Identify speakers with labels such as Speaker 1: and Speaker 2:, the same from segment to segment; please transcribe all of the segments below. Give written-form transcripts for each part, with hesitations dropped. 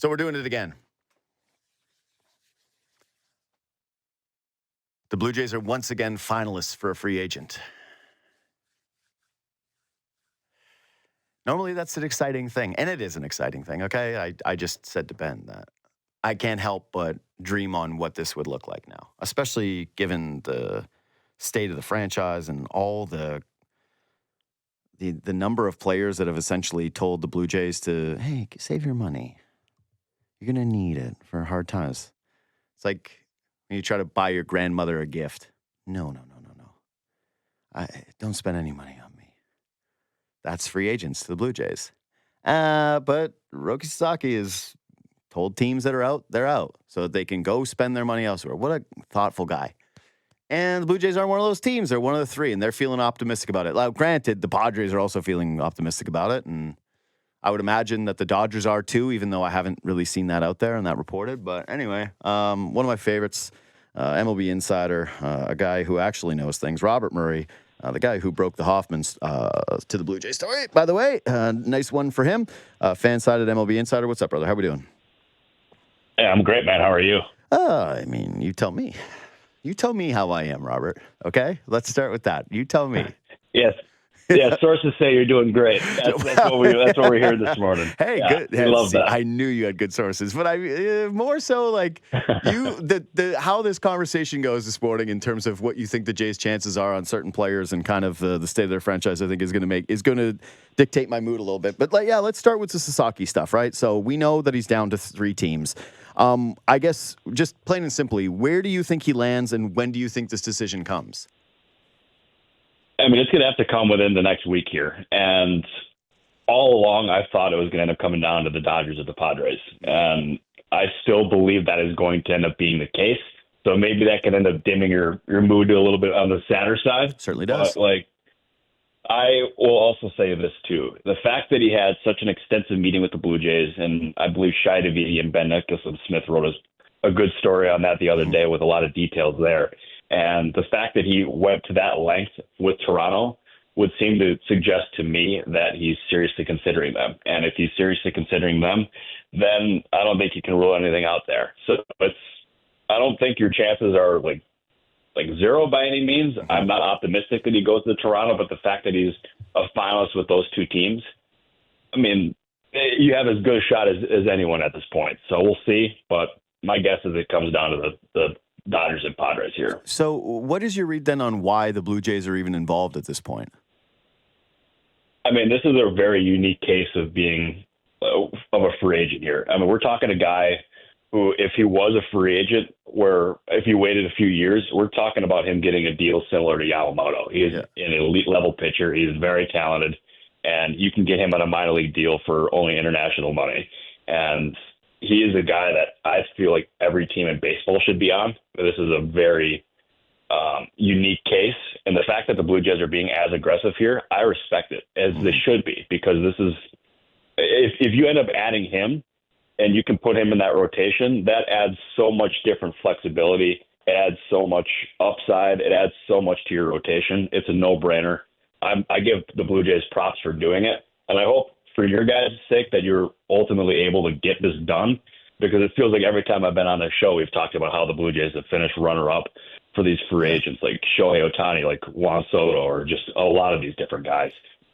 Speaker 1: So we're doing it again. The Blue Jays are once again finalists for a free agent. Normally, that's an exciting thing, and it is an exciting thing, okay? I just said to Ben that I can't help but dream on what this would look like now, especially given the state of the franchise and all the number of players that have essentially told the Blue Jays to, hey, save your money. You're going to need it for hard times. It's like when you try to buy your grandmother a gift. No. Don't spend any money on me. That's free agents to the Blue Jays. But Roki Sasaki has told teams that are out, they're out, so that they can go spend their money elsewhere. What a thoughtful guy. And the Blue Jays aren't one of those teams. They're one of the three, and they're feeling optimistic about it. Now, granted, the Padres are also feeling optimistic about it, and I would imagine that the Dodgers are too, even though I haven't really seen that out there and that reported. But anyway, one of my favorites, MLB insider, a guy who actually knows things, Robert Murray, the guy who broke the Hoffmans to the Blue Jays story, by the way. Nice one for him. FanSided MLB insider. What's up, brother? How we doing?
Speaker 2: Hey, I'm great, man. How are you?
Speaker 1: I mean, you tell me. You tell me how I am, Robert. Okay? Let's start with that. You tell me.
Speaker 2: Yes. Yeah, sources say you're doing great. That's what we're hearing this morning.
Speaker 1: Hey,
Speaker 2: yeah,
Speaker 1: good.
Speaker 2: We love that.
Speaker 1: I knew you had good sources, but I more so like how this conversation goes this morning in terms of what you think the Jays' chances are on certain players and kind of the state of their franchise. I think is going to dictate my mood a little bit. But let's start with the Sasaki stuff, right? So we know that he's down to 3 teams. I guess just plain and simply, where do you think he lands, and when do you think this decision comes?
Speaker 2: I mean, it's going to have to come within the next week here. And all along, I thought it was going to end up coming down to the Dodgers or the Padres. And I still believe that is going to end up being the case. So maybe that can end up dimming your mood a little bit on the sadder side.
Speaker 1: Certainly does.
Speaker 2: But, I will also say this, too. The fact that he had such an extensive meeting with the Blue Jays, and I believe Shai Davidi and Ben Nicholson-Smith wrote a good story on that the other day with a lot of details there. And the fact that he went to that length with Toronto would seem to suggest to me that he's seriously considering them. And if he's seriously considering them, then I don't think you can rule anything out there. So I don't think your chances are like zero by any means. I'm not optimistic that he goes to Toronto, but the fact that he's a finalist with those 2 teams, I mean, you have as good a shot as anyone at this point. So we'll see. But my guess is it comes down to the Dodgers and Padres here.
Speaker 1: So what is your read then on why the Blue Jays are even involved at this point?
Speaker 2: I mean, this is a very unique case of being of a free agent here. I mean, we're talking a guy who, if he was a free agent, where if he waited a few years, we're talking about him getting a deal similar to Yamamoto. He is an elite level pitcher. He's very talented, and you can get him on a minor league deal for only international money. And he is a guy that I feel like every team in baseball should be on. This is a very unique case. And the fact that the Blue Jays are being as aggressive here, I respect it, as they should be, because this is – if you end up adding him and you can put him in that rotation, that adds so much different flexibility. It adds so much upside. It adds so much to your rotation. It's a no-brainer. I give the Blue Jays props for doing it, and I hope for your guys' sake that you're ultimately able to get this done, because it feels like every time I've been on this show, we've talked about how the Blue Jays have finished runner-up for these free agents like Shohei Ohtani, like Juan Soto, or just a lot of these different guys.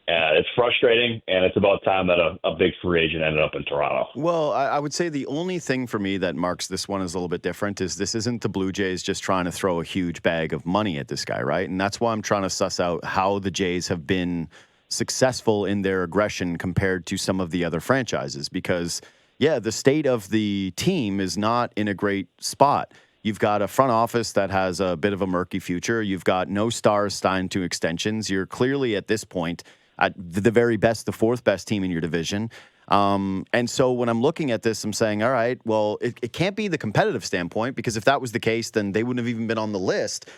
Speaker 2: And it's frustrating, and it's about time that a big free agent ended up in Toronto.
Speaker 1: Well, I would say the only thing for me that marks this one as a little bit different is this isn't the Blue Jays just trying to throw a huge bag of money at this guy, right? And that's why I'm trying to suss out how the Jays have been successful in their aggression compared to some of the other franchises, because the state of the team is not in a great spot. You've got a front office that has a bit of a murky future. You've got no stars signed to extensions. You're clearly at this point at the very best, the 4th best team in your division. And so when I'm looking at this, I'm saying, all right, well, it can't be the competitive standpoint, because if that was the case, then they wouldn't have even been on the list.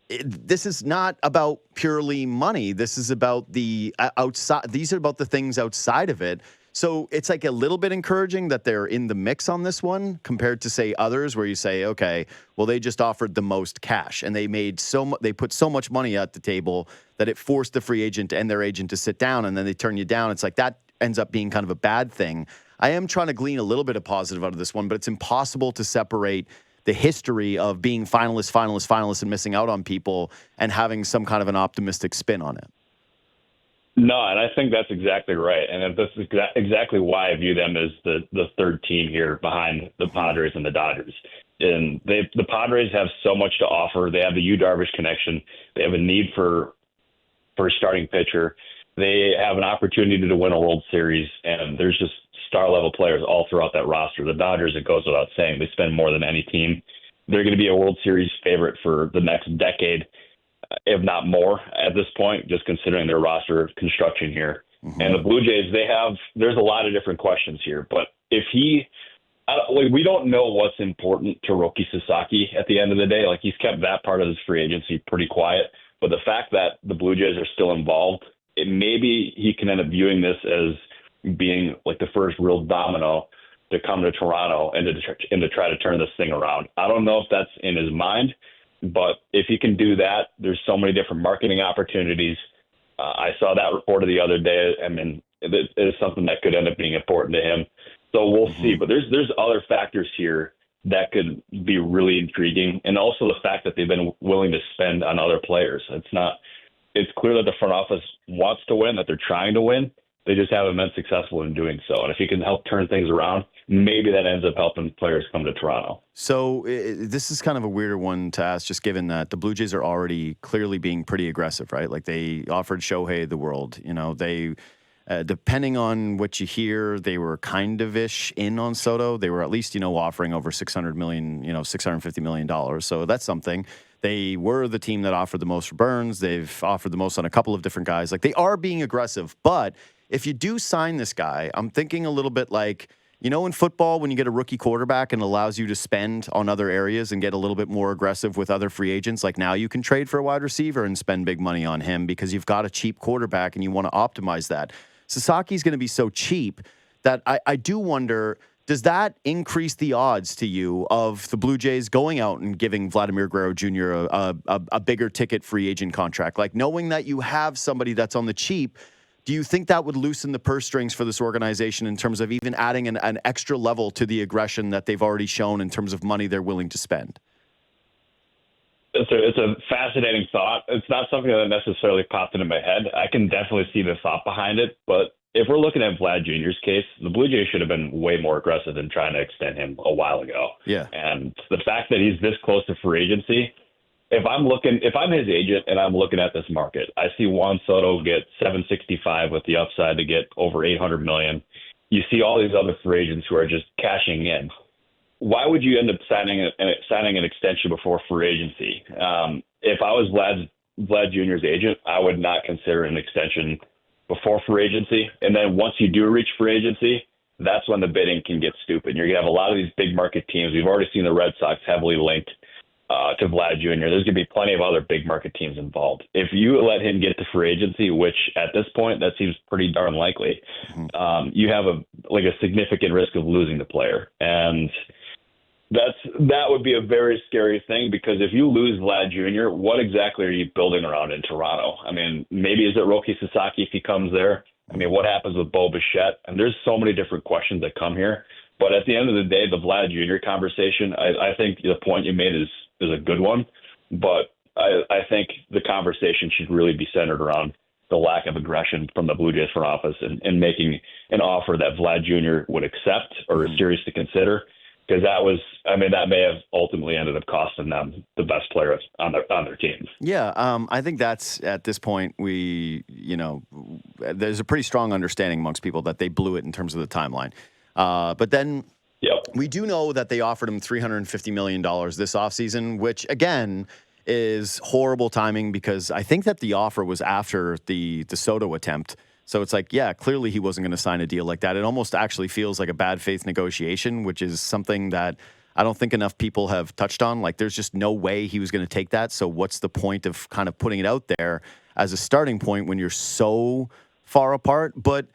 Speaker 1: This is not about purely money. This is about the outside. These are about the things outside of it. So it's like a little bit encouraging that they're in the mix on this one compared to, say, others where you say, okay, well, they just offered the most cash and they made they put so much money at the table that it forced the free agent and their agent to sit down, and then they turn you down. It's like that ends up being kind of a bad thing. I am trying to glean a little bit of positive out of this one, but it's impossible to separate the history of being finalists, and missing out on people and having some kind of an optimistic spin on it.
Speaker 2: No, and I think that's exactly right. And that's exactly why I view them as the third team here behind the Padres and the Dodgers. And the Padres have so much to offer. They have the Yu Darvish connection. They have a need for a starting pitcher. They have an opportunity to win a World Series, and there's just star-level players all throughout that roster. The Dodgers, it goes without saying, they spend more than any team. They're going to be a World Series favorite for the next decade, if not more at this point, just considering their roster construction here. Mm-hmm. And the Blue Jays, there's a lot of different questions here. But if we don't know what's important to Roki Sasaki at the end of the day. Like, he's kept that part of his free agency pretty quiet. But the fact that the Blue Jays are still involved, maybe he can end up viewing this as being like the first real domino to come to Toronto and to try to turn this thing around. I don't know if that's in his mind, but if he can do that, there's so many different marketing opportunities. I saw that reported the other day. I mean, it is something that could end up being important to him. So we'll see. But there's other factors here that could be really intriguing, and also the fact that they've been willing to spend on other players. It's clear that the front office wants to win, that they're trying to win. They just haven't been successful in doing so. And if he can help turn things around, maybe that ends up helping players come to Toronto.
Speaker 1: So this is kind of a weirder one to ask, just given that the Blue Jays are already clearly being pretty aggressive, right? Like, they offered Shohei the world. They depending on what you hear, they were kind of ish in on Soto. They were at least, offering over $650 million. So that's something. They were the team that offered the most for Burnes. They've offered the most on a couple of different guys. Like, they are being aggressive. But if you do sign this guy, I'm thinking a little bit like, in football, when you get a rookie quarterback and allows you to spend on other areas and get a little bit more aggressive with other free agents, like now you can trade for a wide receiver and spend big money on him because you've got a cheap quarterback and you want to optimize that. Sasaki's going to be so cheap that I do wonder, does that increase the odds to you of the Blue Jays going out and giving Vladimir Guerrero Jr. a bigger ticket free agent contract? Like, knowing that you have somebody that's on the cheap, do you think that would loosen the purse strings for this organization in terms of even adding an extra level to the aggression that they've already shown in terms of money they're willing to spend?
Speaker 2: It's a fascinating thought. It's not something that necessarily popped into my head. I can definitely see the thought behind it. But if we're looking at Vlad Jr.'s case, the Blue Jays should have been way more aggressive in trying to extend him a while ago.
Speaker 1: Yeah.
Speaker 2: And the fact that he's this close to free agency, if I'm his agent and I'm looking at this market, I see Juan Soto get $765 with the upside to get over $800 million. You see all these other free agents who are just cashing in. Why would you end up signing an extension before free agency? If I was Vlad Jr.'s agent, I would not consider an extension before free agency. And then once you do reach free agency, that's when the bidding can get stupid. You're going to have a lot of these big market teams. We've already seen the Red Sox heavily linked to Vlad Jr. There's going to be plenty of other big market teams involved. If you let him get to free agency, which at this point, that seems pretty darn likely, you have a significant risk of losing the player. And that would be a very scary thing, because if you lose Vlad Jr., what exactly are you building around in Toronto? I mean, maybe is it Roki Sasaki if he comes there? I mean, what happens with Bo Bichette? And there's so many different questions that come here. But at the end of the day, the Vlad Jr. conversation, I think the point you made is a good one. But I think the conversation should really be centered around the lack of aggression from the Blue Jays front office and making an offer that Vlad Jr. would accept or is serious to consider. Because that may have ultimately ended up costing them the best players on their team.
Speaker 1: Yeah, I think that's, at this point, there's a pretty strong understanding amongst people that they blew it in terms of the timeline. But then we do know that they offered him $350 million this offseason, which, again, is horrible timing, because I think that the offer was after the Soto attempt. So it's like, yeah, clearly he wasn't going to sign a deal like that. It almost actually feels like a bad faith negotiation, which is something that I don't think enough people have touched on. Like, there's just no way he was going to take that. So what's the point of kind of putting it out there as a starting point when you're so far apart? But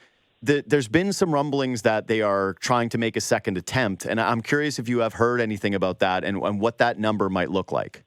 Speaker 1: there's been some rumblings that they are trying to make a second attempt. And I'm curious if you have heard anything about that and what that number might look like.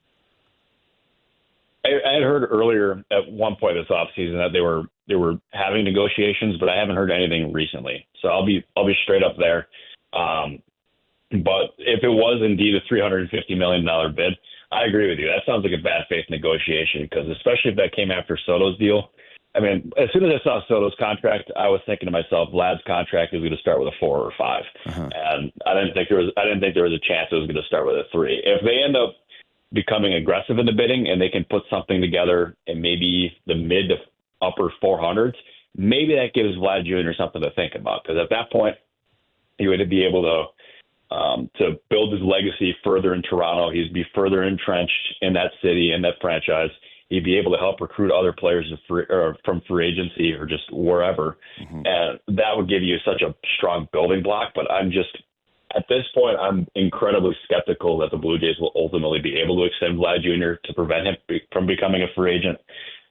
Speaker 2: I had heard earlier at one point this offseason that they were having negotiations, but I haven't heard anything recently. So I'll be straight up there. But if it was indeed a $350 million bid, I agree with you. That sounds like a bad faith negotiation, because especially if that came after Soto's deal. I mean, as soon as I saw Soto's contract, I was thinking to myself, Vlad's contract is going to start with a 4 or 5, and I didn't think there was a chance it was going to start with a 3. If they end up becoming aggressive in the bidding and they can put something together in maybe the mid to upper 400s, maybe that gives Vlad Jr. something to think about, because at that point he would be able to build his legacy further in Toronto. He'd be further entrenched in that city and that franchise. He'd be able to help recruit other players from free agency or just wherever. And that would give you such a strong building block. But at this point, I'm incredibly skeptical that the Blue Jays will ultimately be able to extend Vlad Jr. to prevent him from becoming a free agent.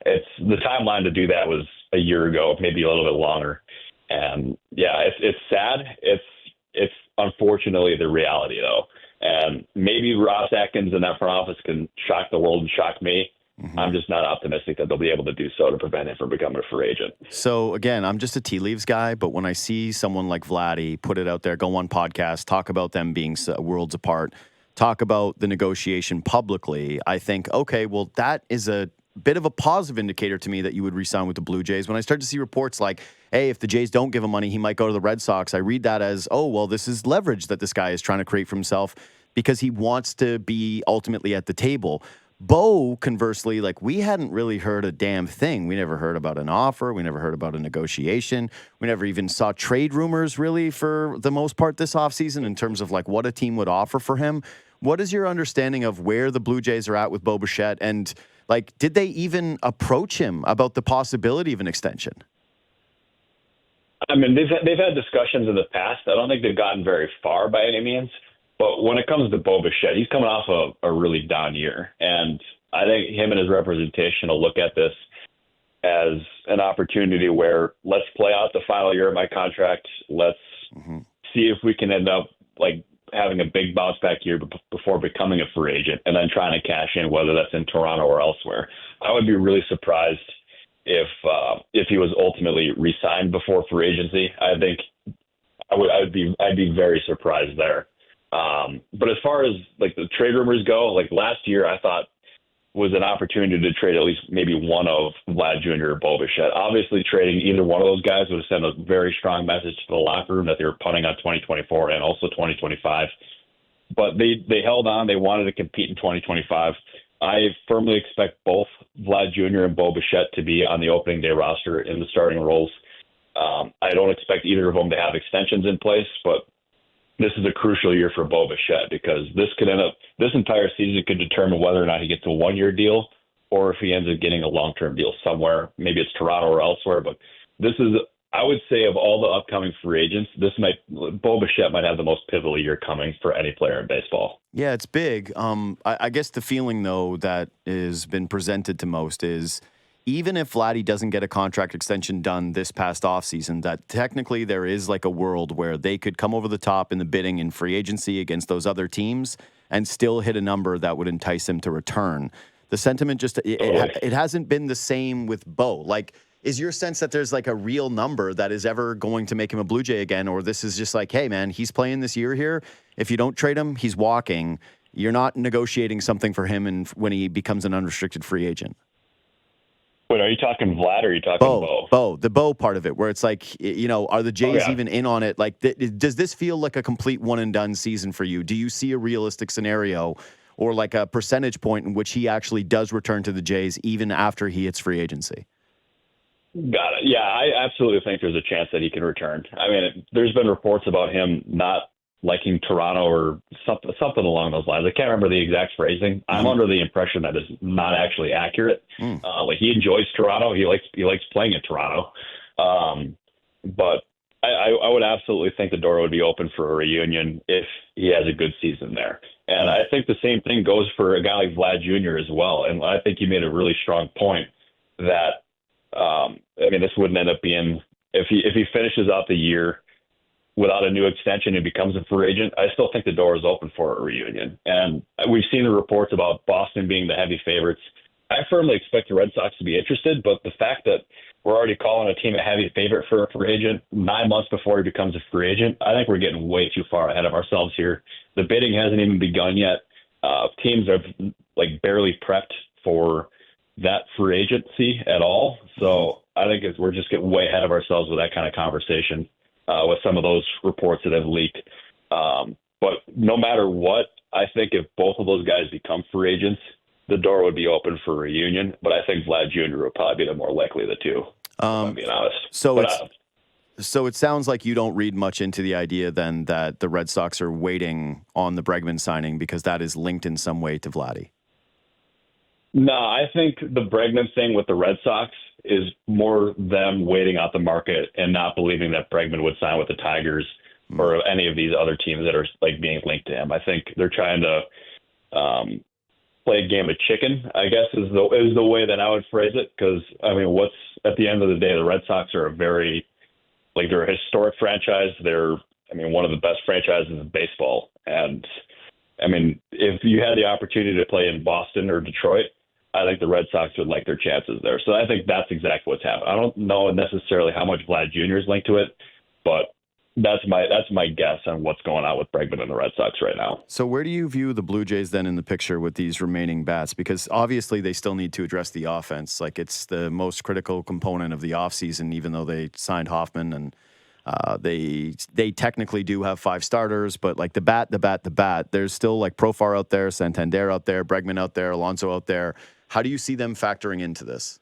Speaker 2: The timeline to do that was a year ago, maybe a little bit longer. And yeah, it's sad. It's unfortunately the reality, though. And maybe Ross Atkins and that front office can shock the world and shock me. I'm just not optimistic that they'll be able to do so to prevent him from becoming a free agent.
Speaker 1: So, again, I'm just a tea leaves guy, but when I see someone like Vladdy put it out there, go on podcast, talk about them being worlds apart, talk about the negotiation publicly, I think, okay, well, that is a bit of a positive indicator to me that you would re-sign with the Blue Jays. When I start to see reports like, hey, if the Jays don't give him money, he might go to the Red Sox, I read that as, oh, well, this is leverage that this guy is trying to create for himself because he wants to be ultimately at the table. Bo, conversely, like, we hadn't really heard a damn thing. We never heard about an offer. We never heard about a negotiation. We never even saw trade rumors, really, for the most part this offseason in terms of, like, what a team would offer for him. What is your understanding of where the Blue Jays are at with Bo Bichette? And, like, did they even approach him about the possibility of an extension?
Speaker 2: I mean, they've had discussions in the past. I don't think they've gotten very far by any means. But when it comes to Bo Bichette, he's coming off a really down year. And I think him and his representation will look at this as an opportunity where let's play out the final year of my contract. Let's see if we can end up like having a big bounce back year before becoming a free agent and then trying to cash in, whether that's in Toronto or elsewhere. I would be really surprised if he was ultimately re-signed before free agency. I think I'd be very surprised there. But as far as like the trade rumors go, like last year, I thought was an opportunity to trade at least maybe one of Vlad Jr. or Bo Bichette. Obviously, trading either one of those guys would have sent a very strong message to the locker room that they were punting on 2024 and also 2025. But they held on. They wanted to compete in 2025. I firmly expect both Vlad Jr. and Bo Bichette to be on the opening day roster in the starting roles. I don't expect either of them to have extensions in place, but this is a crucial year for Bo Bichette because this entire season could determine whether or not he gets a one-year deal or if he ends up getting a long-term deal somewhere. Maybe it's Toronto or elsewhere, but this is, I would say, of all the upcoming free agents, Bo Bichette might have the most pivotal year coming for any player in baseball.
Speaker 1: Yeah, it's big. I guess the feeling, though, that has been presented to most is even if Vladdy doesn't get a contract extension done this past offseason, that technically there is like a world where they could come over the top in the bidding in free agency against those other teams and still hit a number that would entice him to return. The sentiment it hasn't been the same with Bo. Like, is your sense that there's like a real number that is ever going to make him a Blue Jay again? Or this is just like, hey, man, he's playing this year here. If you don't trade him, he's walking. You're not negotiating something for him and when he becomes an unrestricted free agent.
Speaker 2: Wait, are you talking Vlad or are you talking Bo?
Speaker 1: Bo, the Bo part of it, where it's like, you know, are the Jays even in on it? Like, does this feel like a complete one-and-done season for you? Do you see a realistic scenario or like a percentage point in which he actually does return to the Jays even after he hits free agency?
Speaker 2: Got it. Yeah, I absolutely think there's a chance that he can return. I mean, there's been reports about him not liking Toronto or something along those lines. I can't remember the exact phrasing. I'm under the impression that is not actually accurate. Like he enjoys Toronto. He likes playing in Toronto. But I would absolutely think the door would be open for a reunion if he has a good season there. And I think the same thing goes for a guy like Vlad Jr. as well. And I think you made a really strong point that, I mean, this wouldn't end up being, if he finishes out the year without a new extension and becomes a free agent, I still think the door is open for a reunion. And we've seen the reports about Boston being the heavy favorites. I firmly expect the Red Sox to be interested, but the fact that we're already calling a team a heavy favorite for a free agent 9 months before he becomes a free agent. I think we're getting way too far ahead of ourselves here. The bidding hasn't even begun yet. Teams have like barely prepped for that free agency at all. So I think we're just getting way ahead of ourselves with that kind of conversation with some of those reports that have leaked. But no matter what, I think if both of those guys become free agents, the door would be open for a reunion. But I think Vlad Jr. would probably be the more likely of the two, if I'm being honest.
Speaker 1: So it sounds like you don't read much into the idea then that the Red Sox are waiting on the Bregman signing because that is linked in some way to Vladdy.
Speaker 2: No, I think the Bregman thing with the Red Sox is more them waiting out the market and not believing that Bregman would sign with the Tigers or any of these other teams that are like being linked to him. I think they're trying to play a game of chicken, I guess is the way that I would phrase it. Because I mean, what's at the end of the day, the Red Sox are they're a historic franchise. They're one of the best franchises in baseball. And I mean, if you had the opportunity to play in Boston or Detroit, I think the Red Sox would like their chances there. So I think that's exactly what's happened. I don't know necessarily how much Vlad Jr. is linked to it, but that's my guess on what's going on with Bregman and the Red Sox right now.
Speaker 1: So where do you view the Blue Jays then in the picture with these remaining bats? Because obviously they still need to address the offense. Like it's the most critical component of the offseason, even though they signed Hoffman and they technically do have 5 starters, but like the bat, there's still like Profar out there, Santander out there, Bregman out there, Alonso out there. How do you see them factoring into this?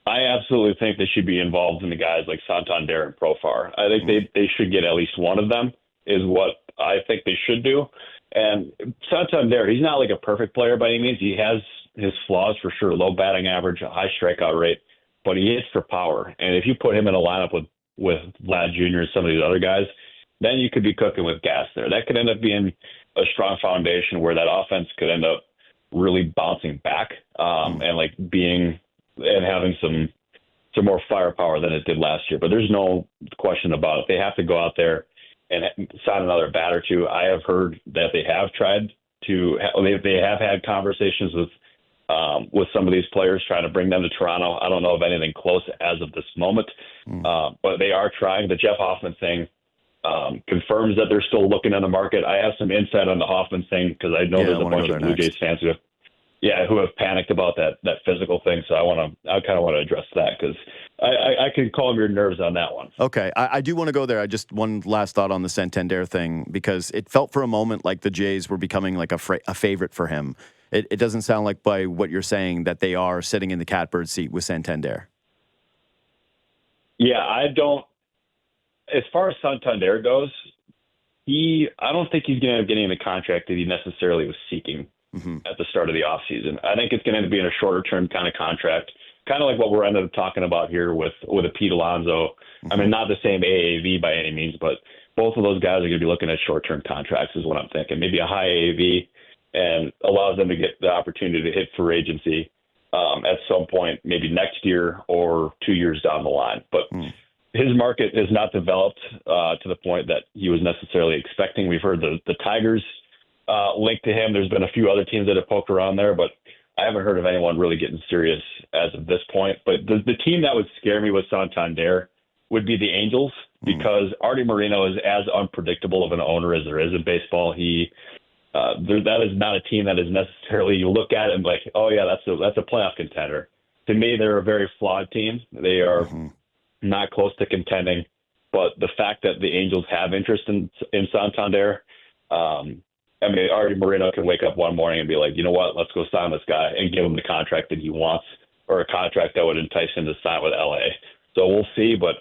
Speaker 2: I absolutely think they should be involved in the guys like Santander and Profar. I think they should get at least one of them is what I think they should do. And Santander, he's not like a perfect player by any means. He has his flaws for sure, low batting average, a high strikeout rate, but he hits for power. And if you put him in a lineup with Vlad Jr. and some of these other guys, then you could be cooking with gas there. That could end up being a strong foundation where that offense could end up really bouncing back and like having some more firepower than it did last year. But there's no question about it. They have to go out there and sign another bat or two. I have heard that they have tried to they have had conversations with some of these players trying to bring them to Toronto. I don't know of anything close as of this moment, but they are trying. The Jeff Hoffman thing confirms that they're still looking in the market. I have some insight on the Hoffman thing because I know there's a bunch of Blue Jays fans who have panicked about that physical thing. So I kind of want to address that because I can calm your nerves on that one.
Speaker 1: Okay, I do want to go there. I just one last thought on the Santander thing because it felt for a moment like the Jays were becoming like a favorite for him. It doesn't sound like by what you're saying that they are sitting in the catbird seat with Santander.
Speaker 2: Yeah, I don't. As far as Santander goes, I don't think he's going to end up getting the contract that he necessarily was seeking at the start of the offseason. I think it's going to end up being a shorter-term kind of contract, kind of like what we're ended up talking about here with a Pete Alonso. I mean, not the same AAV by any means, but both of those guys are going to be looking at short-term contracts is what I'm thinking. Maybe a high AAV and allows them to get the opportunity to hit free agency at some point, maybe next year or 2 years down the line. But his market has not developed to the point that he was necessarily expecting. We've heard the Tigers linked to him. There's been a few other teams that have poked around there, but I haven't heard of anyone really getting serious as of this point. But the team that would scare me with Santander would be the Angels because Artie Moreno is as unpredictable of an owner as there is in baseball. That is not a team that is necessarily you look at it and like, oh yeah, that's a playoff contender. To me, they're a very flawed team. They are not close to contending, but the fact that the Angels have interest in Santander, Artie Moreno can wake up one morning and be like, you know what, let's go sign this guy and give him the contract that he wants or a contract that would entice him to sign with LA. So we'll see, but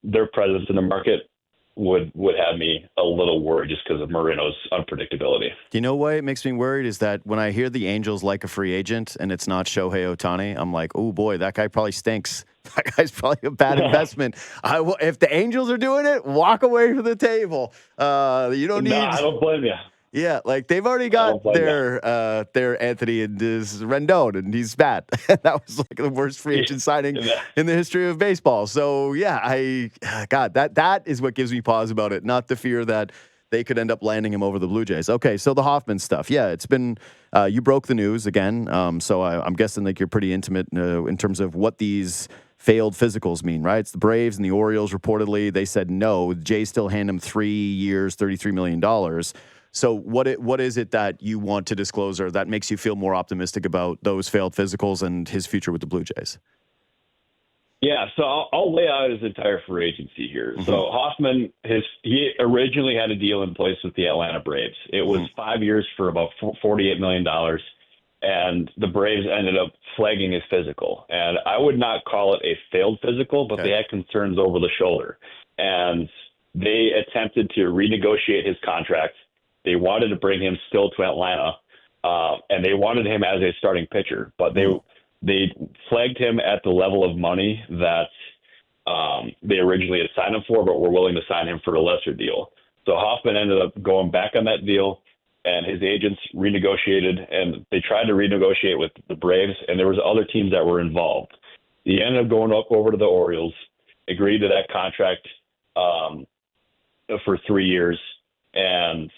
Speaker 2: their presence in the market would have me a little worried just because of Moreno's unpredictability.
Speaker 1: You know why it makes me worried is that when I hear the Angels like a free agent and it's not Shohei Ohtani, I'm like, oh boy, that guy probably stinks. That guy's probably a bad investment. If the Angels are doing it, walk away from the table. You don't need. No,
Speaker 2: I don't blame you.
Speaker 1: Yeah, like they've already got their Anthony and his Rendon, and he's bad. That was like the worst free agent signing in the history of baseball. So yeah, that is what gives me pause about it. Not the fear that they could end up landing him over the Blue Jays. Okay, so the Hoffman stuff. Yeah, it's been you broke the news again. So I'm guessing like you're pretty intimate in terms of what these failed physicals mean, right? It's the Braves and the Orioles reportedly. They said no. The Jays still hand him 3 years, $33 million. So what is it that you want to disclose or that makes you feel more optimistic about those failed physicals and his future with the Blue Jays?
Speaker 2: Yeah, so I'll lay out his entire free agency here. Mm-hmm. So Hoffman, he originally had a deal in place with the Atlanta Braves. It was 5 years for about $48 million, and the Braves ended up flagging his physical. And I would not call it a failed physical, but they had concerns over the shoulder. And they attempted to renegotiate his contract. They wanted to bring him still to Atlanta, and they wanted him as a starting pitcher, but they flagged him at the level of money that they originally had signed him for, but were willing to sign him for a lesser deal. So Hoffman ended up going back on that deal, and his agents renegotiated, and they tried to renegotiate with the Braves, and there was other teams that were involved. He ended up going over to the Orioles, agreed to that contract for 3 years, and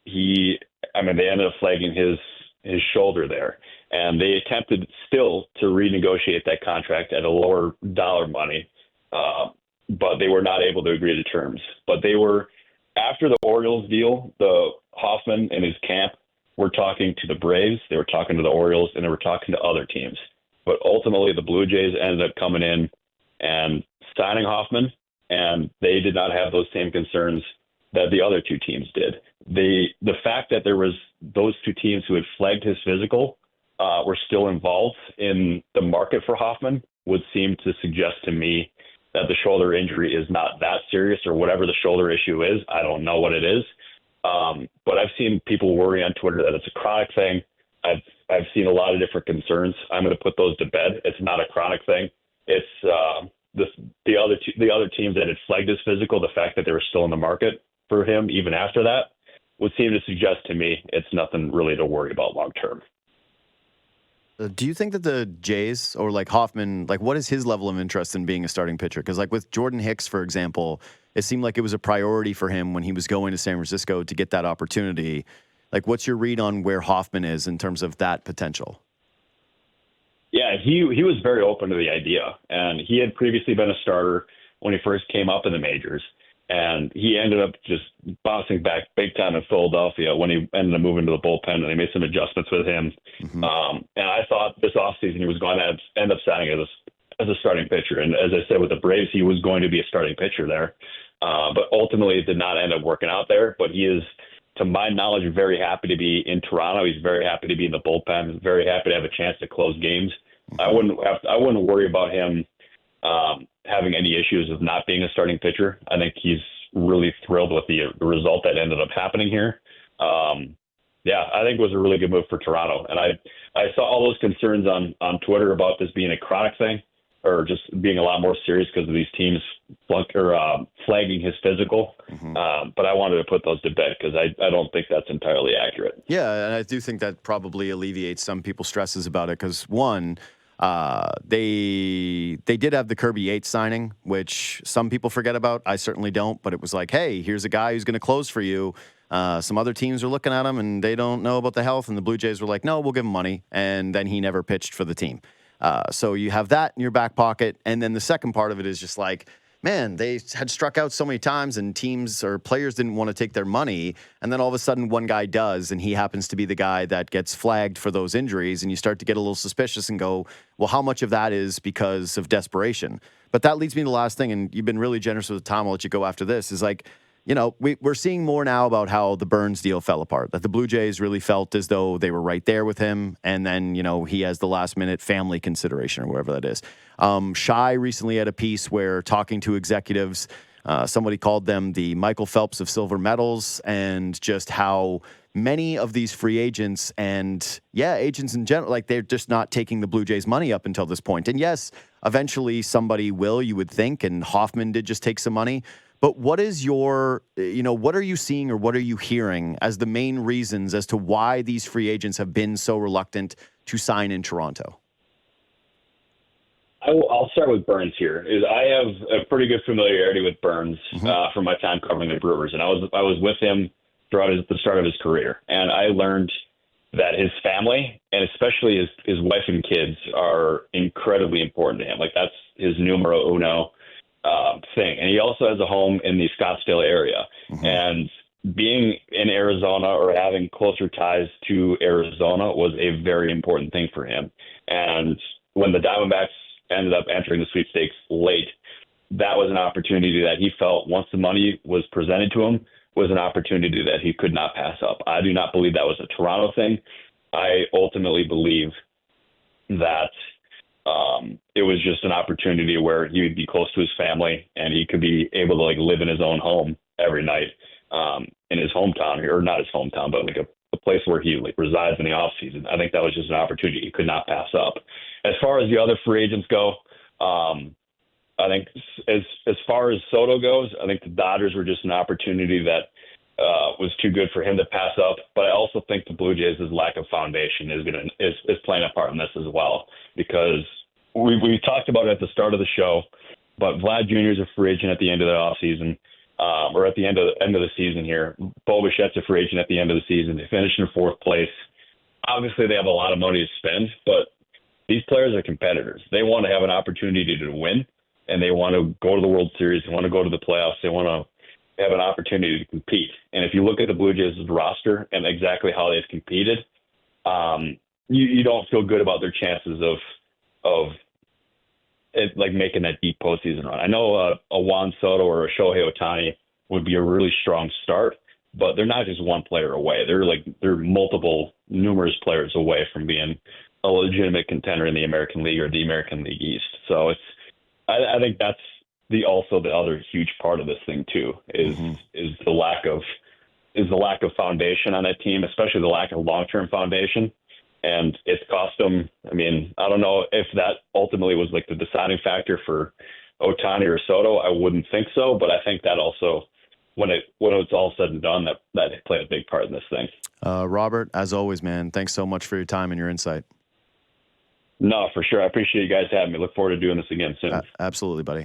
Speaker 2: they ended up flagging his shoulder there. And they attempted still to renegotiate that contract at a lower dollar money, but they were not able to agree to terms. But they were, after the Orioles deal, the Hoffman and his camp were talking to the Braves, they were talking to the Orioles, and they were talking to other teams. But ultimately, the Blue Jays ended up coming in and signing Hoffman, and they did not have those same concerns that the other two teams did. The fact that there was those two teams who had flagged his physical were still involved in the market for Hoffman would seem to suggest to me that the shoulder injury is not that serious, or whatever the shoulder issue is. I don't know what it is. But I've seen people worry on Twitter that it's a chronic thing. I've seen a lot of different concerns. I'm going to put those to bed. It's not a chronic thing. It's the other teams that had flagged his physical, the fact that they were still in the market for him even after that would seem to suggest to me it's nothing really to worry about long term.
Speaker 1: Do you think that the Jays or like Hoffman, like what is his level of interest in being a starting pitcher? Because like with Jordan Hicks, for example, it seemed like it was a priority for him when he was going to San Francisco to get that opportunity. Like what's your read on where Hoffman is in terms of that potential?
Speaker 2: Yeah, he was very open to the idea, and he had previously been a starter when he first came up in the majors. And he ended up just bouncing back big time in Philadelphia when he ended up moving to the bullpen, and they made some adjustments with him. Mm-hmm. And I thought this offseason he was going to end up signing as a starting pitcher. And as I said, with the Braves, he was going to be a starting pitcher there. But ultimately it did not end up working out there. But he is, to my knowledge, very happy to be in Toronto. He's very happy to be in the bullpen. He's very happy to have a chance to close games. Mm-hmm. I wouldn't worry about him having any issues with not being a starting pitcher. I think he's really thrilled with the result that ended up happening here. I think it was a really good move for Toronto. And I saw all those concerns on Twitter about this being a chronic thing or just being a lot more serious because of these teams flagging his physical. Mm-hmm. But I wanted to put those to bed because I don't think that's entirely accurate.
Speaker 1: Yeah, and I do think that probably alleviates some people's stresses about it because, one, they did have the Kirby Yates signing, which some people forget about. I certainly don't, but it was like, hey, here's a guy who's going to close for you. Some other teams are looking at him and they don't know about the health. And the Blue Jays were like, no, we'll give him money. And then he never pitched for the team. So you have that in your back pocket. And then the second part of it is just like, man, they had struck out so many times and teams or players didn't want to take their money. And then all of a sudden one guy does, and he happens to be the guy that gets flagged for those injuries. And you start to get a little suspicious and go, well, how much of that is because of desperation? But that leads me to the last thing, and you've been really generous with the time. I'll let you go after this, is like, you know, we're seeing more now about how the Burnes deal fell apart, that the Blue Jays really felt as though they were right there with him. And then, you know, he has the last minute family consideration or whatever that is. Shai recently had a piece where talking to executives, somebody called them the Michael Phelps of silver medals, and just how many of these free agents and agents in general, like they're just not taking the Blue Jays money up until this point. And yes, eventually somebody will, you would think, and Hoffman did just take some money. But what is what are you seeing or what are you hearing as the main reasons as to why these free agents have been so reluctant to sign in Toronto?
Speaker 2: I'll start with Burnes here. I have a pretty good familiarity with Burnes from my time covering the Brewers, and I was with him throughout the start of his career, and I learned that his family and especially his wife and kids are incredibly important to him. Like that's his numero uno thing, and he also has a home in the Scottsdale area, and being in Arizona or having closer ties to Arizona was a very important thing for him. And when the Diamondbacks ended up entering the sweepstakes late, that was an opportunity that he felt once the money was presented to him was an opportunity that he could not pass up. I do not believe that was a Toronto thing. I ultimately believe that it was just an opportunity where he would be close to his family and he could be able to like live in his own home every night in his hometown, or not his hometown, but like a place where he like resides in the off season. I think that was just an opportunity he could not pass up. As far as the other free agents go, I think as far as Soto goes, I think the Dodgers were just an opportunity that was too good for him to pass up. But I also think the Blue Jays' lack of foundation is playing a part in this as well, because we talked about it at the start of the show, but Vlad Jr. is a free agent at the end of the offseason, or at the end of the season here. Bo Bichette's a free agent at the end of the season. They finished in fourth place. Obviously, they have a lot of money to spend, but these players are competitors. They want to have an opportunity to win, and they want to go to the World Series. They want to go to the playoffs. They want to have an opportunity to compete. And if you look at the Blue Jays' roster and exactly how they've competed, you don't feel good about their chances of it, like making that deep postseason run. I know a Juan Soto or a Shohei Ohtani would be a really strong start, but they're not just one player away. They're numerous players away from being a legitimate contender in the American League or the American League East. So I think that's the other huge part of this thing too is the lack of foundation on that team, especially the lack of long-term foundation. And it's cost them. I mean, I don't know if that ultimately was like the deciding factor for Ohtani or Soto. I wouldn't think so, but I think that also, when it's all said and done, that played a big part in this thing.
Speaker 1: Robert, as always, man, thanks so much for your time and your insight.
Speaker 2: No, for sure. I appreciate you guys having me. Look forward to doing this again soon.
Speaker 1: Absolutely, buddy.